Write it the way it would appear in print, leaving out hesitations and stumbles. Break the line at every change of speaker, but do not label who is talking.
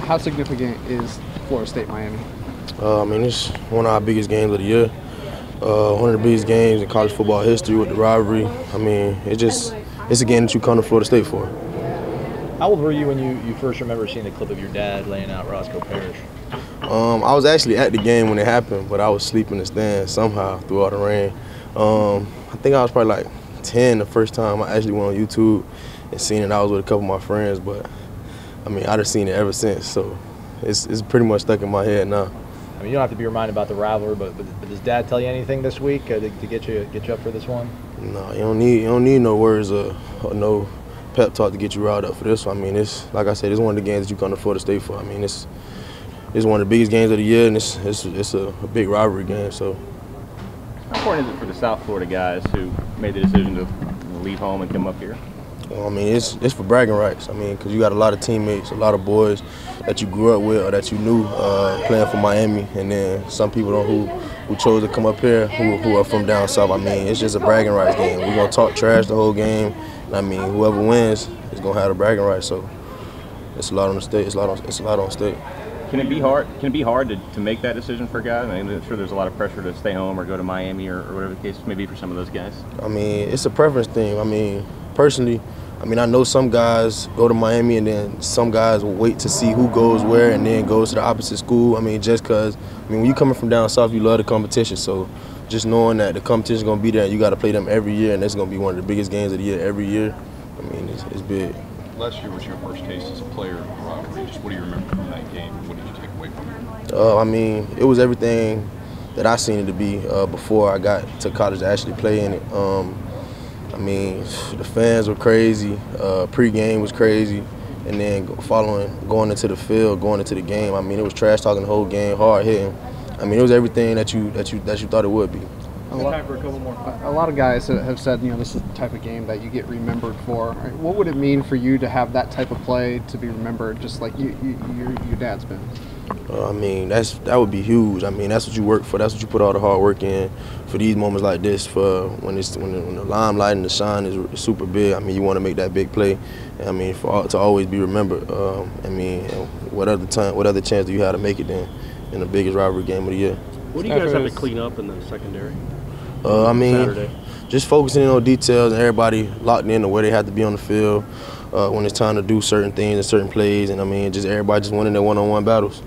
How significant is Florida State-Miami?
I mean, it's one of our biggest games of the year. One of the biggest games in college football history with the rivalry. I mean, it's a game that you come to Florida State for.
How old were you when you first remember seeing the clip of your dad laying out Roscoe Parrish?
I was actually at the game when it happened, but I was sleeping in the stands somehow through all the rain. I think I was probably like 10 the first time I actually went on YouTube and seen it. I was with a couple of my friends, but I mean, I've seen it ever since, so it's pretty much stuck in my head now.
I mean, you don't have to be reminded about the rivalry, but does Dad tell you anything this week to get you up for this one?
No, you don't need no words or no pep talk to get you riled up for this one. I mean, it's like I said, it's one of the games that you come to Florida State for. I mean, it's one of the biggest games of the year, and it's a big rivalry game. So,
how important is it for the South Florida guys who made the decision to leave home and come up here?
I mean, it's for bragging rights. I mean, because you got a lot of teammates, a lot of boys that you grew up with or that you knew playing for Miami, and then some people who chose to come up here who are from down south. I mean, it's just a bragging rights game. We're gonna talk trash the whole game. I mean, whoever wins is gonna have the bragging rights. So it's a lot on the state. It's a lot on state.
Can it be hard? Can it be hard to make that decision for guys? I mean, I'm sure there's a lot of pressure to stay home or go to Miami or whatever the case may be for some of those guys.
I mean, it's a preference thing. I mean, personally, I know some guys go to Miami and then some guys will wait to see who goes where and then goes to the opposite school. I mean, just because, when you coming from down south, you love the competition. So just knowing that the competition is going to be there and you got to play them every year and it's going to be one of the biggest games of the year every year, I mean, it's big.
Last year was your first taste as a player of the rivalry. Just what do you remember from that game? What did you take away from it?
I mean, it was everything that I seen it to be before I got to college to actually play in it. I mean, the fans were crazy. Pre-game was crazy, and then going into the field, going into the game. I mean, it was trash talking the whole game, hard hitting. I mean, it was everything that you thought it would be.
Time for a couple more.
A lot of guys have said, this is the type of game that you get remembered for. What would it mean for you to have that type of play to be remembered, just like your dad's been?
I mean, that would be huge. I mean, that's what you work for. That's what you put all the hard work in for these moments like this. For when the limelight and the shine is super big. I mean, you want to make that big play. I mean, to always be remembered. I mean, what other chance do you have to make it in the biggest rivalry game of the year?
What do you guys have to clean up in the secondary?
I mean,
Saturday?
Just focusing in on details and everybody locked in to where they have to be on the field when it's time to do certain things and certain plays. And I mean, just everybody just winning their one-on-one battles.